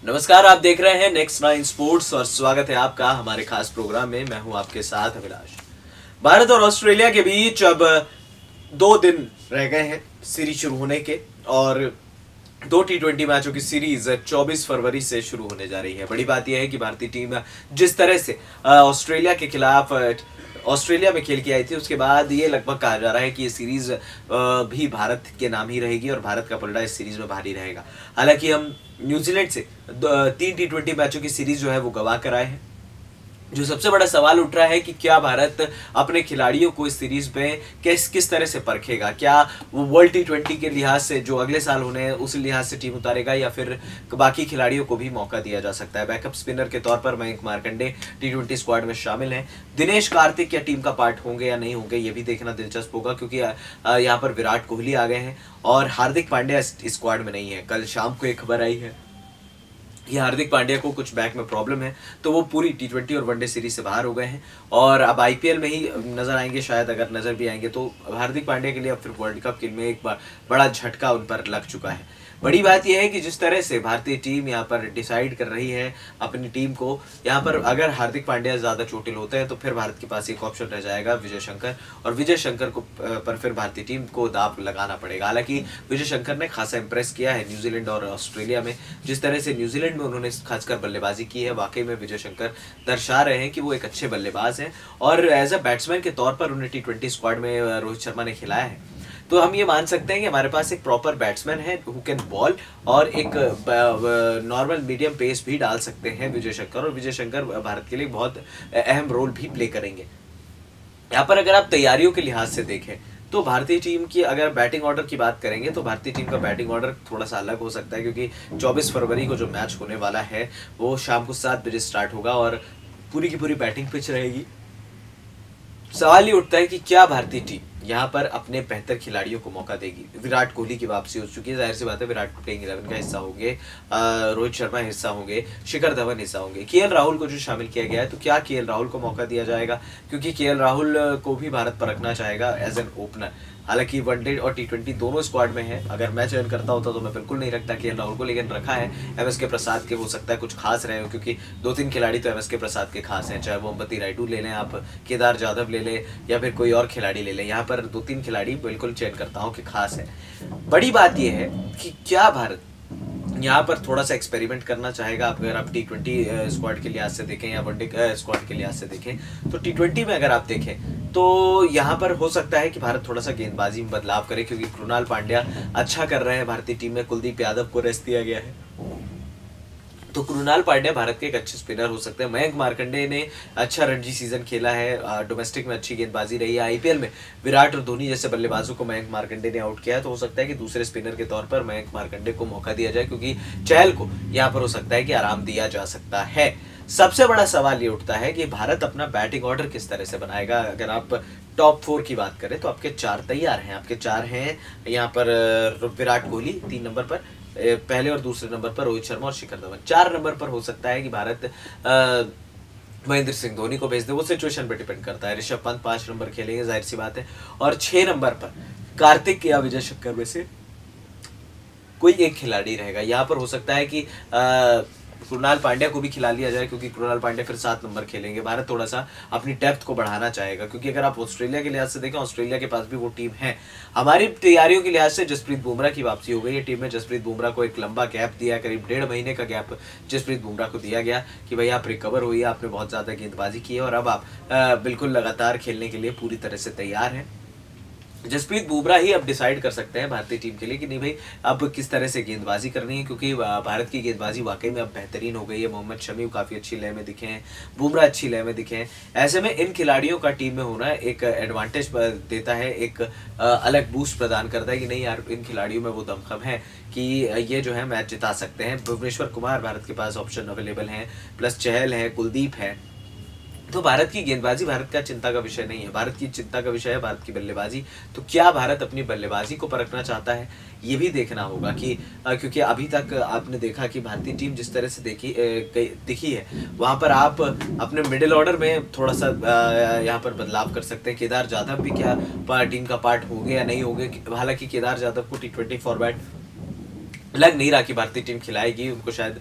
नमस्कार, आप देख रहे हैं नेक्स्ट 9 स्पोर्ट्स और स्वागत है आपका हमारे खास प्रोग्राम में। मैं हूं आपके साथ अभिलाष। भारत और ऑस्ट्रेलिया के बीच अब 2 दिन रह गए हैं सीरीज शुरू होने के और 2 T20 मैचों की सीरीज 24 फरवरी से शुरू होने जा रही है। बड़ी बात यह है कि भारतीय टीम जिस तरह से ऑस्ट्रेलिया के खिलाफ ऑस्ट्रेलिया में खेल के आई थी, उसके बाद ये लगभग कहा जा रहा है कि ये सीरीज भी भारत के नाम ही रहेगी और भारत का पलड़ा इस सीरीज में भारी रहेगा। हालांकि हम न्यूजीलैंड से 3 T20 मैचों की सीरीज जो है वो गवा कर आए हैं। जो सबसे बड़ा सवाल उठ रहा है कि क्या भारत अपने खिलाड़ियों को इस सीरीज में किस तरह से परखेगा। क्या वो वर्ल्ड T20 के लिहाज से जो अगले साल होने हैं उस लिहाज से टीम उतारेगा या फिर बाकी खिलाड़ियों को भी मौका दिया जा सकता है। बैकअप स्पिनर के तौर पर मयंक मार्कंडे T20 स्क्वाड में शामिल हैं। दिनेश कार्तिक क्या टीम का पार्ट होंगे या नहीं होंगे, ये भी देखना दिलचस्प होगा, क्योंकि यहाँ पर विराट कोहली आ गए हैं और हार्दिक पांड्या स्क्वाड में नहीं है। कल शाम को एक खबर आई है कि हार्दिक पांड्या को कुछ बैक में प्रॉब्लम है, तो वो पूरी T20 और वनडे सीरीज से बाहर हो गए हैं और अब IPL में ही नजर आएंगे। शायद अगर नजर भी आएंगे तो हार्दिक पांड्या के लिए अब फिर वर्ल्ड कप में एक बड़ा झटका उन पर लग चुका है। बड़ी बात यह है कि जिस तरह से भारतीय टीम यहाँ पर डिसाइड कर रही है अपनी टीम को, यहाँ पर अगर हार्दिक पांड्या ज़्यादा चोटिल होते हैं तो फिर भारत के पास एक ऑप्शन रह जाएगा विजय शंकर, और विजय शंकर को पर फिर भारतीय टीम को दांव लगाना पड़ेगा। हालांकि विजय शंकर ने खासा इंप्रेस किया है न्यूजीलैंड और ऑस्ट्रेलिया में। जिस तरह से न्यूजीलैंड में उन्होंने खासकर बल्लेबाजी की है, वाकई में विजय शंकर दर्शा रहे हैं कि वो एक अच्छे बल्लेबाज हैं और एज अ बैट्समैन के तौर पर उन्हें T20 स्क्वाड में रोहित शर्मा ने खिलाया है। तो हम ये मान सकते हैं कि हमारे पास एक प्रॉपर बैट्समैन है हु कैन बॉल और एक नॉर्मल मीडियम पेस भी डाल सकते हैं विजय शंकर, और विजय शंकर भारत के लिए बहुत अहम रोल भी प्ले करेंगे। यहाँ पर अगर आप तैयारियों के लिहाज से देखें तो भारतीय टीम की अगर बैटिंग ऑर्डर की बात करेंगे तो भारतीय टीम का बैटिंग ऑर्डर थोड़ा सा अलग हो सकता है, क्योंकि 24 फरवरी को जो मैच होने वाला है वो शाम को 7 बजे स्टार्ट होगा और पूरी की पूरी बैटिंग पिच रहेगी। सवाल ये उठता है कि क्या भारतीय टीम यहाँ पर अपने बेहतर खिलाड़ियों को मौका देगी। विराट कोहली की वापसी हो चुकी है, जाहिर सी बात है विराट प्लेइंग 11 का हिस्सा होंगे, रोहित शर्मा हिस्सा होंगे, शिखर धवन हिस्सा होंगे, KL राहुल को जो शामिल किया गया है, तो क्या KL राहुल को मौका दिया जाएगा, क्योंकि KL राहुल को भी भारत परखना चाहेगा एज एन ओपनर। हालांकि वनडे और T20 दोनों स्क्वाड में है। अगर मैं चयन करता होता तो मैं बिल्कुल नहीं रखता KL राहुल को, लेकिन रखा है MSK प्रसाद के। हो सकता है कुछ खास रहे हो, क्योंकि 2-3 खिलाड़ी तो MSK प्रसाद के खास हैं, चाहे वो अंबती रायडू ले लें, आप केदार जाधव ले लें या फिर कोई और खिलाड़ी ले लें। यहाँ पर 2-3 खिलाड़ी बिल्कुल चयन करता हूँ कि खास है। बड़ी बात यह है कि क्या भारत यहाँ पर थोड़ा सा एक्सपेरिमेंट करना चाहेगा। अगर आप T20 स्क्वाड के लिहाज से देखें या वनडे स्क्वाड के लिहाज से देखें तो T20 में अगर आप देखें तो यहाँ पर हो सकता है कि भारत थोड़ा सा गेंदबाजी में बदलाव करे, क्योंकि कृणाल पांड्या अच्छा कर रहे हैं भारतीय टीम में, कुलदीप यादव को रेस्ट दिया गया है, तो कृणाल पांड्या भारत के एक अच्छे स्पिनर हो सकते हैं। मयंक मार्कंडे ने अच्छा रणजी सीजन खेला है, डोमेस्टिक में अच्छी गेंदबाजी रही है, IPL में विराट और धोनी जैसे बल्लेबाजों को मयंक मार्कंडे ने आउट किया है, तो हो सकता है कि दूसरे स्पिनर के तौर पर मयंक मार्कंडे को मौका दिया जाए, क्योंकि चहल को यहाँ पर हो सकता है कि आराम दिया जा सकता है। सबसे बड़ा सवाल ये उठता है कि भारत अपना बैटिंग ऑर्डर किस तरह से बनाएगा। अगर आप टॉप 4 की बात करें तो आपके 4 तैयार हैं। आपके 4 हैं यहाँ पर विराट कोहली 3 नंबर पर, पहले और दूसरे नंबर पर रोहित शर्मा और शिखर धवन। 4 नंबर पर हो सकता है कि भारत महेंद्र सिंह धोनी को भेज दे, वो सिचुएशन पे डिपेंड करता है। ऋषभ पंत 5 नंबर खेलेंगे, जाहिर सी बात है, और 6 नंबर पर कार्तिक या विजय शंकर में से कोई एक खिलाड़ी रहेगा। यहाँ पर हो सकता है कि कृणाल पांड्या को भी खिला लिया जाए, क्योंकि कृणाल पांड्या फिर 7 नंबर खेलेंगे। भारत थोड़ा सा अपनी डेप्थ को बढ़ाना चाहेगा, क्योंकि अगर आप ऑस्ट्रेलिया के लिहाज से देखें, ऑस्ट्रेलिया के पास भी वो टीम है। हमारी तैयारियों के लिहाज से जसप्रीत बुमराह की वापसी हो गई है टीम में। जसप्रीत बुमराह को एक लंबा गैप दिया, करीब 1.5 महीने का गैप जसप्रीत बुमराह को दिया गया कि भाई आप रिकवर हुई, आपने बहुत ज़्यादा गेंदबाजी की है और अब आप बिल्कुल लगातार खेलने के लिए पूरी तरह से तैयार हैं। जसप्रीत बुमराह ही अब डिसाइड कर सकते हैं भारतीय टीम के लिए कि नहीं भाई अब किस तरह से गेंदबाजी करनी है, क्योंकि भारत की गेंदबाजी वाकई में अब बेहतरीन हो गई है। मोहम्मद शमी काफ़ी अच्छी लय में दिखे हैं, बुमराह अच्छी लय में दिखे हैं। ऐसे में इन खिलाड़ियों का टीम में होना एक एडवांटेज देता है, एक अलग बूस्ट प्रदान करता है कि नहीं यार इन खिलाड़ियों में वो दमखम है कि ये जो है मैच जिता सकते हैं। भुवनेश्वर कुमार भारत के पास ऑप्शन अवेलेबल हैं, प्लस चहल है, कुलदीप है। तो भारत की गेंदबाजी भारत का चिंता का विषय नहीं है, भारत की चिंता का विषय है भारत की बल्लेबाजी। तो क्या भारत अपनी बल्लेबाजी को परखना चाहता है, ये भी देखना होगा कि क्योंकि अभी तक आपने देखा कि भारतीय टीम जिस तरह से दिखी है, वहाँ पर आप अपने मिडिल ऑर्डर में थोड़ा सा यहाँ पर बदलाव कर सकते हैं। केदार जाधव भी क्या टीम का पार्ट होंगे या नहीं होंगे। हालांकि केदार जाधव को T20 फॉर्मेट लग नहीं रहा कि भारतीय टीम खिलाएगी। उनको शायद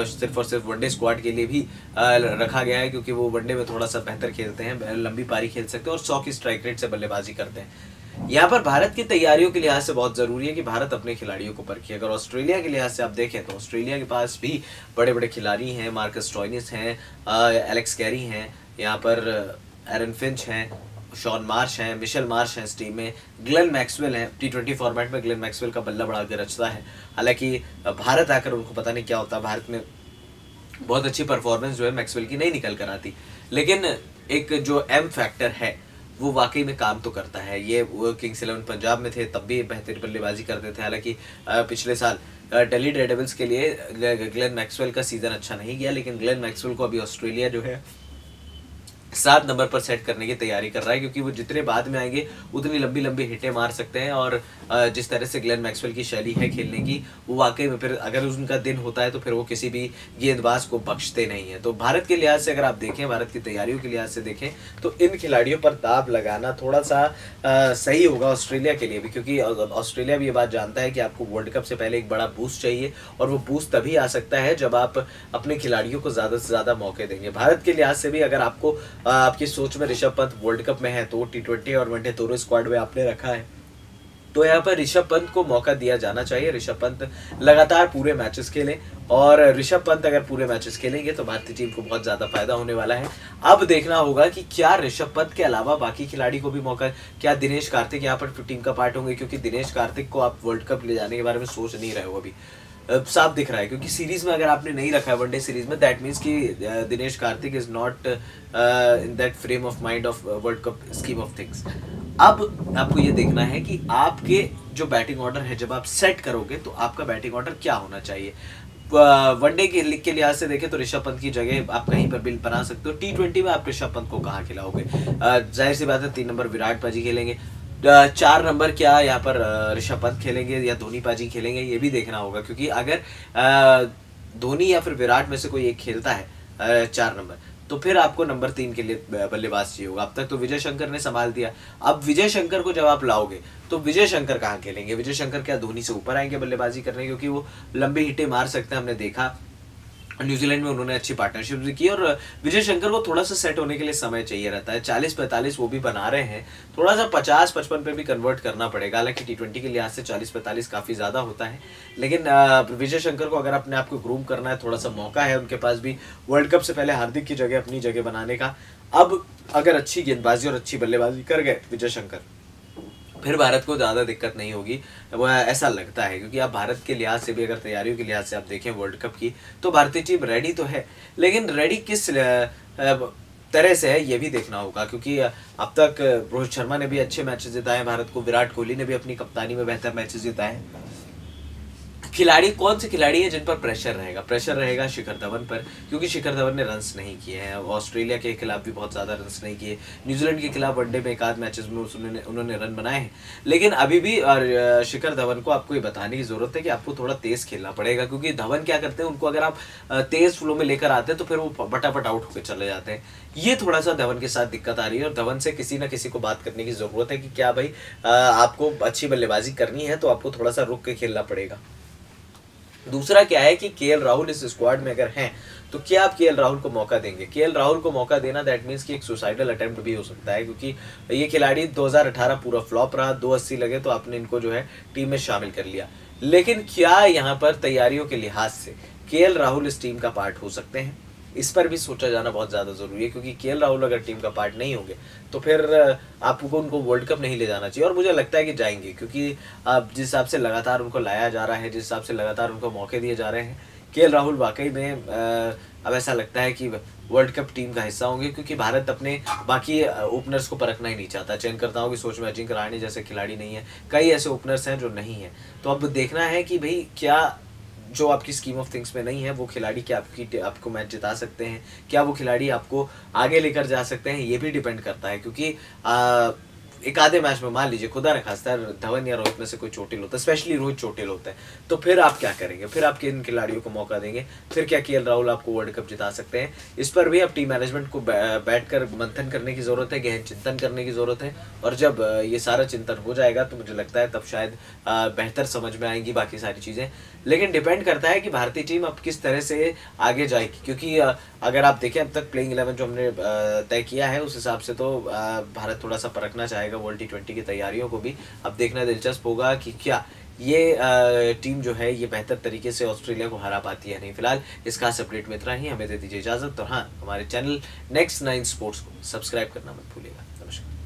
सिर्फ और सिर्फ वनडे स्क्वाड के लिए भी रखा गया है, क्योंकि वो वनडे में थोड़ा सा बेहतर खेलते हैं, लंबी पारी खेल सकते हैं और 100 की स्ट्राइक रेट से बल्लेबाजी करते हैं। यहाँ पर भारत की तैयारियों के लिहाज से बहुत जरूरी है कि भारत अपने खिलाड़ियों को परखे। अगर ऑस्ट्रेलिया के लिहाज से आप देखें तो ऑस्ट्रेलिया के पास भी बड़े बड़े खिलाड़ी हैं, मार्कस स्टोइनिस हैं, एलेक्स कैरी हैं, यहाँ पर एरन फिंच हैं, शॉन मार्श हैं, मिशेल मार्श हैं इस टीम में, ग्लेन मैक्सवेल हैं। T20 फॉर्मेट में ग्लेन मैक्सवेल का बल्ला बड़ा गरजता है। हालांकि भारत आकर उनको पता नहीं क्या होता, भारत में बहुत अच्छी परफॉर्मेंस जो है मैक्सवेल की नहीं निकल कर आती, लेकिन एक जो एम फैक्टर है वो वाकई में काम तो करता है। ये वो किंग्स 11 पंजाब में थे तब भी बेहतरीन बल्लेबाजी करते थे। हालांकि पिछले साल दिल्ली डेयरडेविल्स के लिए ग्लेन मैक्सवेल का सीजन अच्छा नहीं गया, लेकिन ग्लेन मैक्सवेल को अभी ऑस्ट्रेलिया जो है 7 नंबर पर सेट करने की तैयारी कर रहा है, क्योंकि वो जितने बाद में आएंगे उतनी लंबी लंबी हिटें मार सकते हैं। और जिस तरह से ग्लेन मैक्सवेल की शैली है खेलने की, वो वाकई में फिर अगर उनका दिन होता है तो फिर वो किसी भी गेंदबाज को बख्शते नहीं है। तो भारत के लिहाज से अगर आप देखें, भारत की तैयारियों के लिहाज से देखें तो इन खिलाड़ियों पर दाब लगाना थोड़ा सा सही होगा ऑस्ट्रेलिया के लिए भी, क्योंकि ऑस्ट्रेलिया भी ये बात जानता है कि आपको वर्ल्ड कप से पहले एक बड़ा बूस्ट चाहिए, और वो बूस्ट तभी आ सकता है जब आप अपने खिलाड़ियों को ज़्यादा से ज़्यादा मौके देंगे। भारत के लिहाज से भी अगर आपको आपकी सोच में ऋषभ पंत वर्ल्ड कप में है तो T20 और वनडे दोनों स्क्वाड में आपने रखा है, तो यहाँ पर ऋषभ पंत को मौका दिया जाना चाहिए। ऋषभ पंत लगातार पूरे मैचेस खेलें, और ऋषभ पंत अगर पूरे मैचेस खेलेंगे तो भारतीय टीम को बहुत ज्यादा फायदा होने वाला है। अब देखना होगा कि क्या ऋषभ पंत के अलावा बाकी खिलाड़ी को भी मौका, क्या दिनेश कार्तिक यहाँ पर टीम का पार्ट होंगे, क्योंकि दिनेश कार्तिक को आप वर्ल्ड कप ले जाने के बारे में सोच नहीं रहे हो अभी, साफ दिख रहा है। क्योंकि सीरीज में अगर आपने नहीं रखा है वनडे सीरीज में, दैट मीन्स कि Dinesh Karthik is not in that frame of mind of world cup scheme of things. अब आपको ये देखना है कि आपके जो बैटिंग ऑर्डर है जब आप सेट करोगे तो आपका बैटिंग ऑर्डर क्या होना चाहिए। वनडे के लिहाज से देखें तो ऋषभ पंत की जगह आप कहीं पर भी बना सकते हो। T20 में आप ऋषभ पंत को कहाँ खिलाओगे? जाहिर सी बात है 3 नंबर विराट पाजी खेलेंगे, 4 नंबर क्या यहाँ पर ऋषभ पंत खेलेंगे या धोनी पाजी खेलेंगे, ये भी देखना होगा। क्योंकि अगर धोनी या फिर विराट में से कोई एक खेलता है 4 नंबर, तो फिर आपको नंबर 3 के लिए बल्लेबाज चाहिए होगा। अब तक तो विजय शंकर ने संभाल दिया, अब विजय शंकर को जब आप लाओगे तो विजय शंकर कहाँ खेलेंगे? विजय शंकर क्या धोनी से ऊपर आएंगे बल्लेबाजी करने? क्योंकि वो लंबी हिटें मार सकते हैं, हमने देखा न्यूजीलैंड में उन्होंने अच्छी पार्टनरशिप भी की। और विजय शंकर को थोड़ा सा सेट होने के लिए समय चाहिए रहता है। 40-45 वो भी बना रहे हैं, थोड़ा सा 50-55 पे भी कन्वर्ट करना पड़ेगा। हालांकि T20 के लिहाज से 40-45 काफ़ी ज़्यादा होता है, लेकिन विजय शंकर को अगर अपने आप को ग्रूम करना है, थोड़ा सा मौका है उनके पास भी वर्ल्ड कप से पहले हार्दिक की जगह अपनी जगह बनाने का। अब अगर अच्छी गेंदबाजी और अच्छी बल्लेबाजी कर गए विजय शंकर, फिर भारत को ज़्यादा दिक्कत नहीं होगी, वो ऐसा लगता है। क्योंकि आप भारत के लिहाज से भी, अगर तैयारियों के लिहाज से आप देखें वर्ल्ड कप की, तो भारतीय टीम रेडी तो है, लेकिन रेडी किस तरह से है ये भी देखना होगा। क्योंकि अब तक रोहित शर्मा ने भी अच्छे मैचेस जिताए भारत को, विराट कोहली ने भी अपनी कप्तानी में बेहतर मैचेस जिताए। खिलाड़ी कौन से खिलाड़ी है जिन पर प्रेशर रहेगा? प्रेशर रहेगा शिखर धवन पर, क्योंकि शिखर धवन ने रन्स नहीं किए हैं। ऑस्ट्रेलिया के खिलाफ भी बहुत ज़्यादा रन्स नहीं किए, न्यूजीलैंड के खिलाफ वनडे में एक आध मैचेस में उन्होंने रन बनाए हैं। लेकिन अभी भी शिखर धवन को आपको ये बताने की ज़रूरत है कि आपको थोड़ा तेज़ खेलना पड़ेगा। क्योंकि धवन क्या करते हैं, उनको अगर आप तेज़ फ्लो में लेकर आते हैं तो फिर वो फटाफट आउट होकर चले जाते हैं। ये थोड़ा सा धवन के साथ दिक्कत आ रही है, और धवन से किसी ना किसी को बात करने की ज़रूरत है कि क्या भाई आपको अच्छी बल्लेबाजी करनी है तो आपको थोड़ा सा रुक के खेलना पड़ेगा। दूसरा क्या है कि KL राहुल इस स्क्वाड में अगर हैं तो क्या आप KL राहुल को मौका देंगे? KL राहुल को मौका देना दैट मीन्स कि एक सुसाइडल अटेम्प्ट भी हो सकता है। क्योंकि ये खिलाड़ी 2018 पूरा फ्लॉप रहा, 280 लगे तो आपने इनको जो है टीम में शामिल कर लिया। लेकिन क्या यहाँ पर तैयारियों के लिहाज से KL राहुल इस टीम का पार्ट हो सकते हैं? इस पर भी सोचा जाना बहुत ज़्यादा ज़रूरी है। क्योंकि KL राहुल अगर टीम का पार्ट नहीं होंगे तो फिर आपको उनको वर्ल्ड कप नहीं ले जाना चाहिए, और मुझे लगता है कि जाएंगे। क्योंकि जिस हिसाब से लगातार उनको लाया जा रहा है, जिस हिसाब से लगातार उनको मौके दिए जा रहे हैं, KL राहुल वाकई में अब ऐसा लगता है कि वर्ल्ड कप टीम का हिस्सा होंगे। क्योंकि भारत अपने बाकी ओपनर्स को परखना ही नहीं चाहता। चयनकर्ताओं की सोच में अजिंक्य रहाणे जैसे खिलाड़ी नहीं है, कई ऐसे ओपनर्स हैं जो नहीं है। तो अब देखना है कि भाई क्या जो आपकी स्कीम ऑफ थिंग्स में नहीं है वो खिलाड़ी क्या आपको मैच जिता सकते हैं, क्या वो खिलाड़ी आपको आगे लेकर जा सकते हैं, ये भी डिपेंड करता है। क्योंकि एक आधे मैच में मान लीजिए खुदा न खास्ता धवन या रोहित में से कोई चोटिल होता है, स्पेशली रोहित चोटिल होता है, तो फिर आप क्या करेंगे? फिर आप किन खिलाड़ियों को मौका देंगे? फिर क्या केएल राहुल आपको वर्ल्ड कप जिता सकते हैं? इस पर भी अब टीम मैनेजमेंट को बैठकर मंथन करने की जरूरत है, गहन चिंतन करने की जरूरत है। और जब ये सारा चिंतन हो जाएगा तो मुझे लगता है तब शायद बेहतर समझ में आएंगी बाकी सारी चीजें। लेकिन डिपेंड करता है कि भारतीय टीम अब किस तरह से आगे जाएगी, क्योंकि अगर आप देखें अब तक प्लेइंग 11 जो हमने तय किया है उस हिसाब से तो भारत थोड़ा सा परखना चाहेगा वर्ल्ड T20 की तैयारियों को भी। अब देखना दिलचस्प होगा कि क्या ये टीम जो है ये बेहतर तरीके से ऑस्ट्रेलिया को हरा पाती है नहीं। फिलहाल इस खास अपडेट में इतना ही, हमें दे दीजिए इजाजत। और हाँ, हमारे चैनल नेक्स्ट 9 स्पोर्ट्स को सब्सक्राइब करना मत भूलिएगा। नमस्कार।